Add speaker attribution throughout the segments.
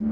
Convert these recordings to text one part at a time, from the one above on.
Speaker 1: Hey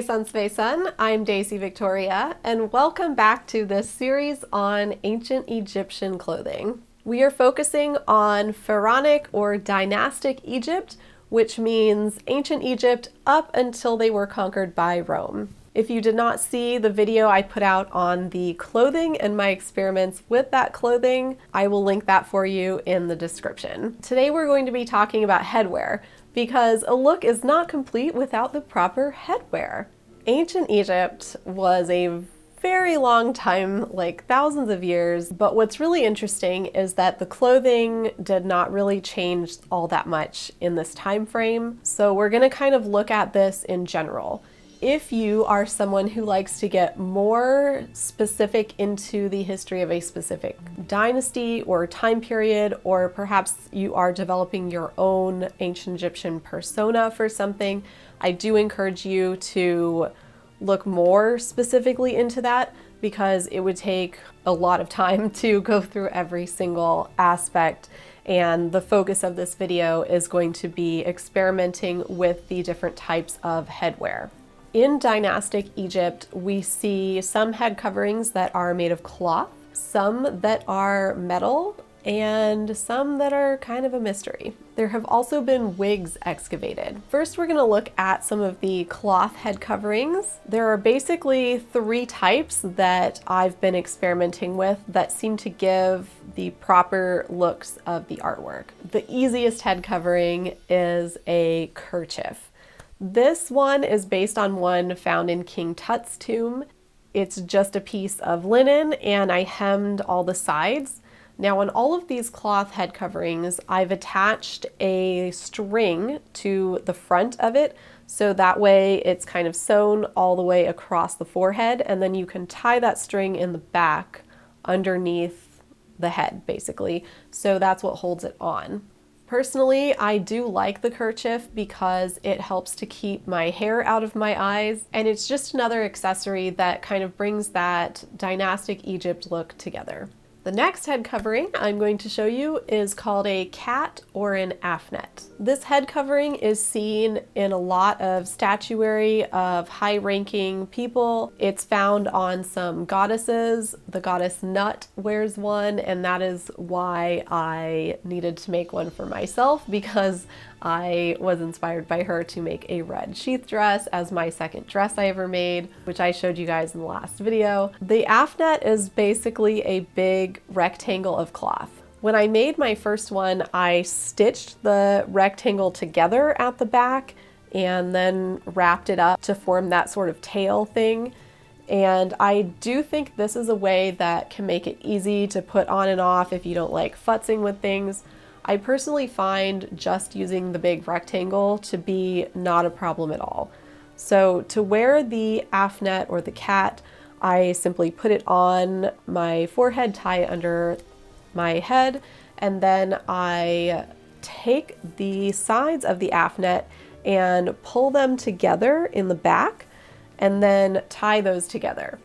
Speaker 1: Sunspace Sun, I'm Daisy Viktoria, and welcome back to this series on ancient Egyptian clothing. We are focusing on pharaonic or dynastic Egypt, which means ancient Egypt up until they were conquered by Rome. If you did not see the video I put out on the clothing and my experiments with that clothing, I will link that for you in the description. Today we're going to be talking about headwear, because a look is not complete without the proper headwear. Ancient Egypt was a very long time, like thousands of years, but what's really interesting is that the clothing did not really change all that much in this time frame. So we're going to kind of look at this in general. If you are someone who likes to get more specific into the history of a specific dynasty or time period, or perhaps you are developing your own ancient Egyptian persona for something, I do encourage you to look more specifically into that, because it would take a lot of time to go through every single aspect. And the focus of this video is going to be experimenting with the different types of headwear. In dynastic Egypt, we see some head coverings that are made of cloth, some that are metal, and some that are kind of a mystery. There have also been wigs excavated. First, we're going to look at some of the cloth head coverings. There are basically three types that I've been experimenting with that seem to give the proper looks of the artwork. The easiest head covering is a kerchief. This one is based on one found in King Tut's tomb. It's just a piece of linen, and I hemmed all the sides. Now on all of these cloth head coverings, I've attached a string to the front of it, so that way it's kind of sewn all the way across the forehead, and then you can tie that string in the back underneath the head, basically. So that's what holds it on. Personally, I do like the kerchief because it helps to keep my hair out of my eyes, and it's just another accessory that kind of brings that dynastic Egypt look together. The next head covering I'm going to show you is called a Khat or an Afnet. This head covering is seen in a lot of statuary of high-ranking people. It's found on some goddesses. The goddess Nut wears one, and that is why I needed to make one for myself, because I was inspired by her to make a red sheath dress as my second dress I ever made, which I showed you guys in the last video. The Afnet is basically a big rectangle of cloth. When I made my first one, I stitched the rectangle together at the back and then wrapped it up to form that sort of tail thing. And I do think this is a way that can make it easy to put on and off if you don't like futzing with things. I personally find just using the big rectangle to be not a problem at all. So to wear the Afnet or the Khat, I simply put it on my forehead, tie it under my head, and then I take the sides of the Afnet and pull them together in the back and then tie those together.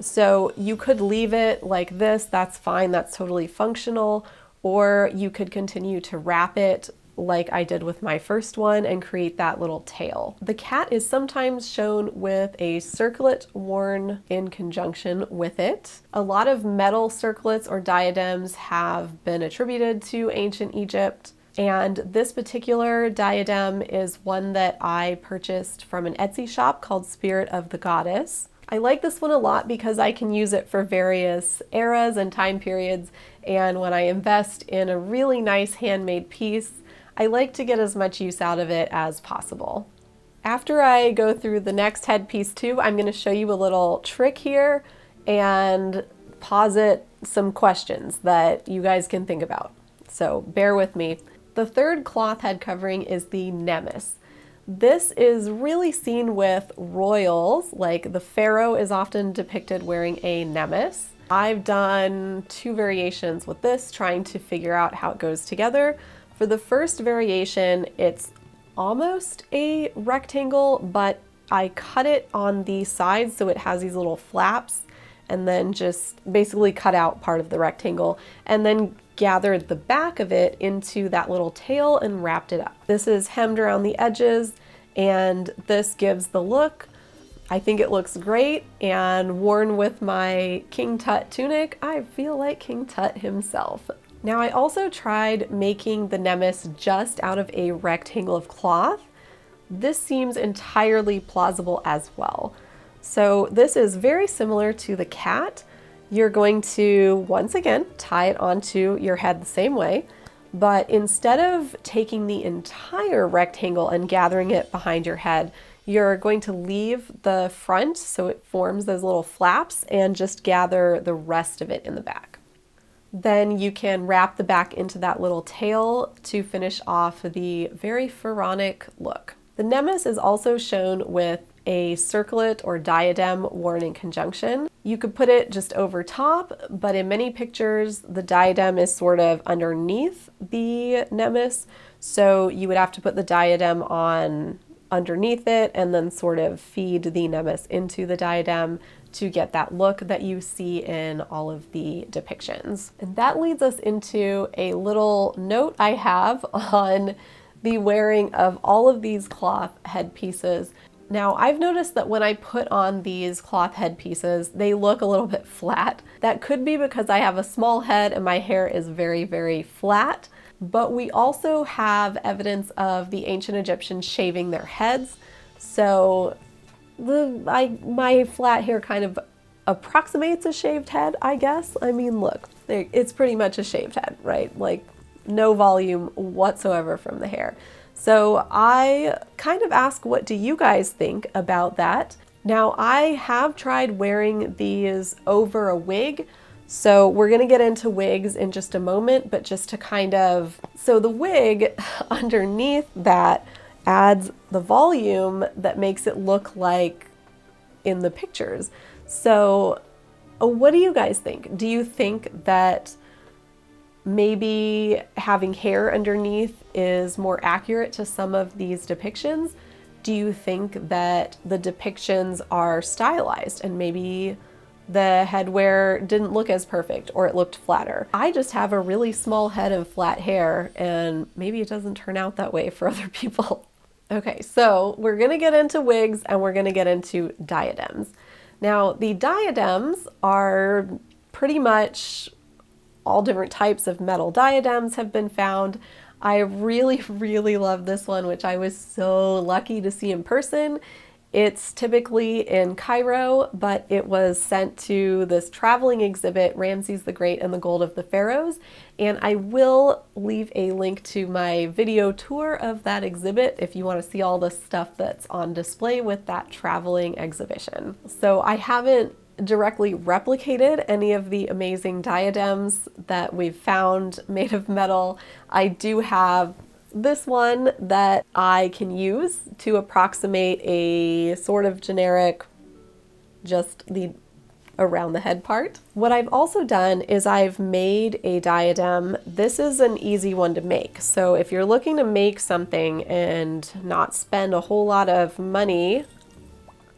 Speaker 1: So you could leave it like this, that's fine, that's totally functional. Or you could continue to wrap it like I did with my first one and create that little tail. The Khat is sometimes shown with a circlet worn in conjunction with it. A lot of metal circlets or diadems have been attributed to ancient Egypt, and this particular diadem is one that I purchased from an Etsy shop called Spirit of the Goddess. I like this one a lot because I can use it for various eras and time periods, and when I invest in a really nice handmade piece, I like to get as much use out of it as possible. After I go through the next headpiece too, I'm going to show you a little trick here and posit some questions that you guys can think about. So bear with me. The third cloth head covering is the Nemes. This is really seen with royals, like the pharaoh is often depicted wearing a Nemes. I've done two variations with this, trying to figure out how it goes together. For the first variation, it's almost a rectangle, but I cut it on the sides so it has these little flaps, and then just basically cut out part of the rectangle and then gathered the back of it into that little tail and wrapped it up. This is hemmed around the edges, and this gives the look. I think it looks great, and worn with my King Tut tunic, I feel like King Tut himself. Now I also tried making the Nemes just out of a rectangle of cloth. This seems entirely plausible as well. So this is very similar to the Khat. You're going to, once again, tie it onto your head the same way, but instead of taking the entire rectangle and gathering it behind your head, you're going to leave the front so it forms those little flaps and just gather the rest of it in the back. Then you can wrap the back into that little tail to finish off the very pharaonic look. The Nemes is also shown with a circlet or diadem worn in conjunction. You could put it just over top, but in many pictures, the diadem is sort of underneath the Nemes. So you would have to put the diadem on underneath it and then sort of feed the Nemes into the diadem to get that look that you see in all of the depictions. And that leads us into a little note I have on the wearing of all of these cloth headpieces. Now, I've noticed that when I put on these cloth headpieces, they look a little bit flat. That could be because I have a small head and my hair is very, very flat, but we also have evidence of the ancient Egyptians shaving their heads. So my flat hair kind of approximates a shaved head, I guess. I mean, look, it's pretty much a shaved head, right? Like no volume whatsoever from the hair. So I kind of ask, what do you guys think about that? Now, I have tried wearing these over a wig. So we're gonna get into wigs in just a moment, but just to kind of, so the wig underneath that adds the volume that makes it look like in the pictures. So what do you guys think? Do you think that maybe having hair underneath is more accurate to some of these depictions? Do you think that the depictions are stylized and maybe the headwear didn't look as perfect or it looked flatter? I just have a really small head and flat hair, and maybe it doesn't turn out that way for other people. Okay, so we're gonna get into wigs and we're gonna get into diadems. Now, the diadems are pretty much all different types of metal diadems have been found. I really, really love this one, which I was so lucky to see in person. It's typically in Cairo, but it was sent to this traveling exhibit, Ramses the Great and the Gold of the Pharaohs. And I will leave a link to my video tour of that exhibit if you want to see all the stuff that's on display with that traveling exhibition. So I haven't directly replicated any of the amazing diadems that we've found made of metal. I do have this one that I can use to approximate a sort of generic, just the around the head part. What I've also done is I've made a diadem. This is an easy one to make. So if you're looking to make something and not spend a whole lot of money,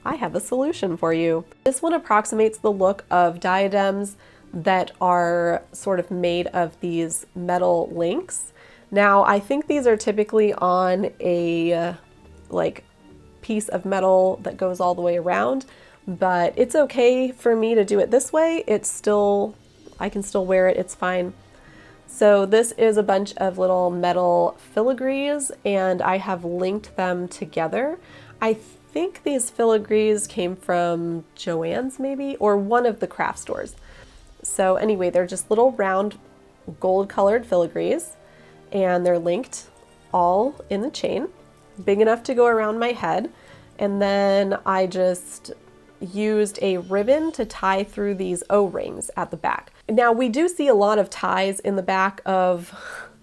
Speaker 1: I have a solution for you. This one approximates the look of diadems that are sort of made of these metal links. Now, I think these are typically on a like piece of metal that goes all the way around, but it's okay for me to do it this way. It's still, I can still wear it, it's fine. So this is a bunch of little metal filigrees, and I have linked them together. I think these filigrees came from Joann's maybe, or one of the craft stores. So anyway, they're just little round gold colored filigrees, and they're linked all in the chain, big enough to go around my head. And then I just used a ribbon to tie through these O-rings at the back. Now, we do see a lot of ties in the back of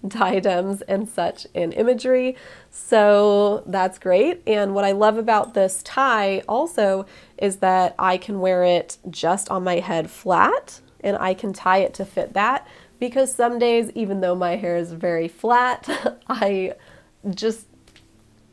Speaker 1: diadems and such in imagery, so that's great. And what I love about this tie also is that I can wear it just on my head flat, and I can tie it to fit that, because some days, even though my hair is very flat, I just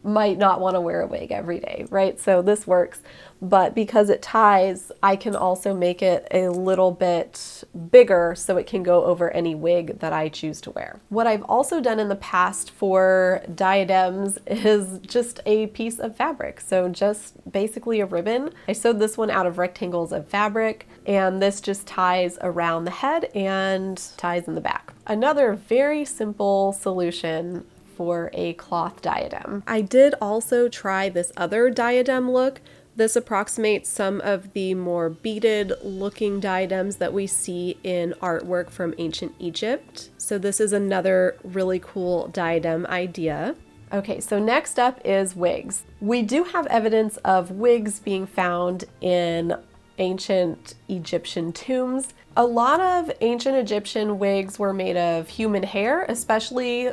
Speaker 1: might not want to wear a wig every day, right? So this works, but because it ties, I can also make it a little bit bigger so it can go over any wig that I choose to wear. What I've also done in the past for diadems is just a piece of fabric. So just basically a ribbon. I sewed this one out of rectangles of fabric, and this just ties around the head and ties in the back. Another very simple solution for a cloth diadem. I did also try this other diadem look. This approximates some of the more beaded looking diadems that we see in artwork from ancient Egypt. So this is another really cool diadem idea. Okay, so next up is wigs. We do have evidence of wigs being found in ancient Egyptian tombs. A lot of ancient Egyptian wigs were made of human hair, especially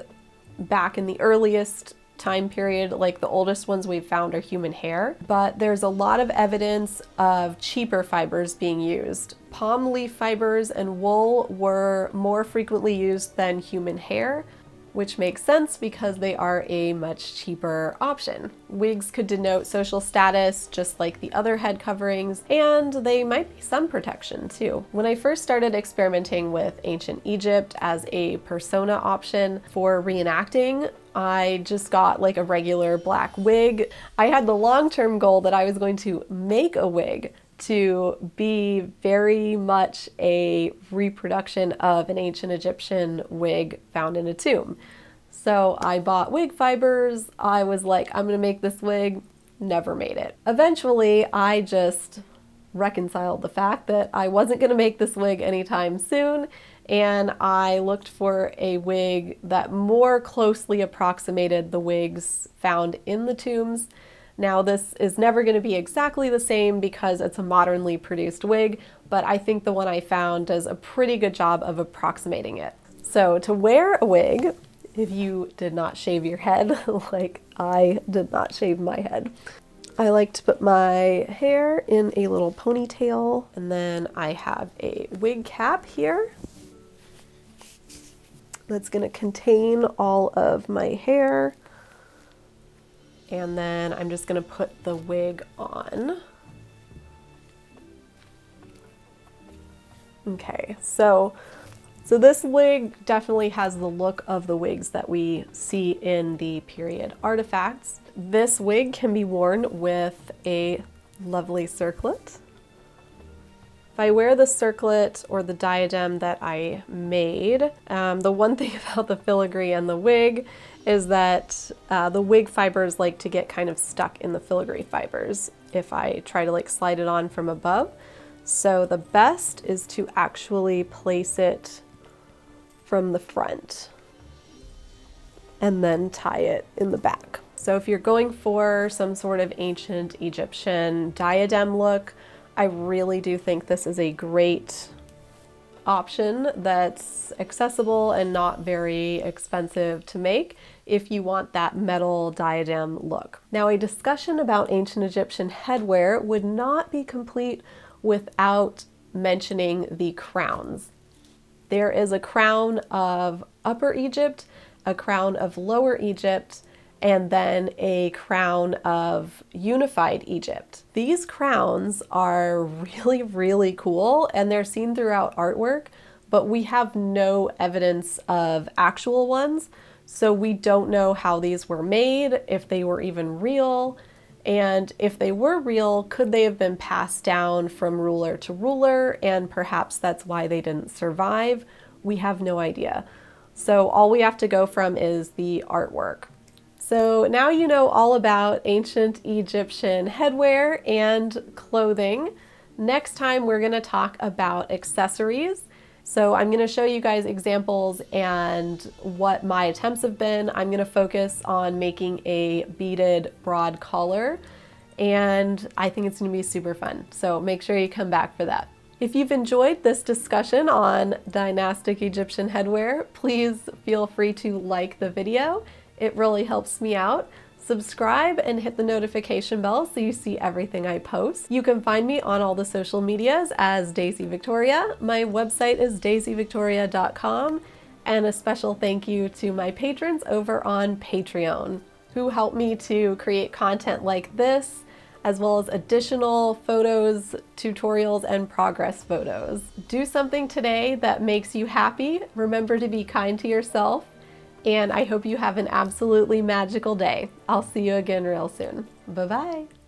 Speaker 1: back in the earliest time period. Like the oldest ones we've found are human hair, but there's a lot of evidence of cheaper fibers being used. Palm leaf fibers and wool were more frequently used than human hair, which makes sense because they are a much cheaper option. Wigs could denote social status just like the other head coverings, and they might be sun protection too. When I first started experimenting with ancient Egypt as a persona option for reenacting, I just got like a regular black wig. I had the long-term goal that I was going to make a wig to be very much a reproduction of an ancient Egyptian wig found in a tomb. So I bought wig fibers. I was like, I'm gonna make this wig. Never made it. Eventually, I just reconciled the fact that I wasn't gonna make this wig anytime soon, and I looked for a wig that more closely approximated the wigs found in the tombs. Now, this is never going to be exactly the same because it's a modernly produced wig, but I think the one I found does a pretty good job of approximating it. So to wear a wig, if you did not shave your head, like I did not shave my head, I like to put my hair in a little ponytail, and then I have a wig cap here that's going to contain all of my hair. And then I'm just gonna put the wig on. Okay, so this wig definitely has the look of the wigs that we see in the period artifacts. This wig can be worn with a lovely circlet. If I wear the circlet or the diadem that I made, the one thing about the filigree and the wig is that the wig fibers like to get kind of stuck in the filigree fibers if I try to like slide it on from above. So the best is to actually place it from the front and then tie it in the back. So if you're going for some sort of ancient Egyptian diadem look, I really do think this is a great option that's accessible and not very expensive to make if you want that metal diadem look. Now, a discussion about ancient Egyptian headwear would not be complete without mentioning the crowns. There is a crown of Upper Egypt, a crown of Lower Egypt, and then a crown of Unified Egypt. These crowns are really, really cool, and they're seen throughout artwork, but we have no evidence of actual ones, so we don't know how these were made, if they were even real, and if they were real, could they have been passed down from ruler to ruler, and perhaps that's why they didn't survive? We have no idea. So all we have to go from is the artwork. So now you know all about ancient Egyptian headwear and clothing. Next time we're going to talk about accessories. So I'm going to show you guys examples and what my attempts have been. I'm going to focus on making a beaded broad collar, and I think it's going to be super fun. So make sure you come back for that. If you've enjoyed this discussion on dynastic Egyptian headwear, please feel free to like the video. It really helps me out. Subscribe and hit the notification bell so you see everything I post. You can find me on all the social medias as Daisy Viktoria. My website is daisyviktoria.com, and a special thank you to my patrons over on Patreon. who helped me to create content like this, as well as additional photos, tutorials, and progress photos. Do something today that makes you happy. Remember to be kind to yourself, and I hope you have an absolutely magical day. I'll see you again real soon. Bye-bye.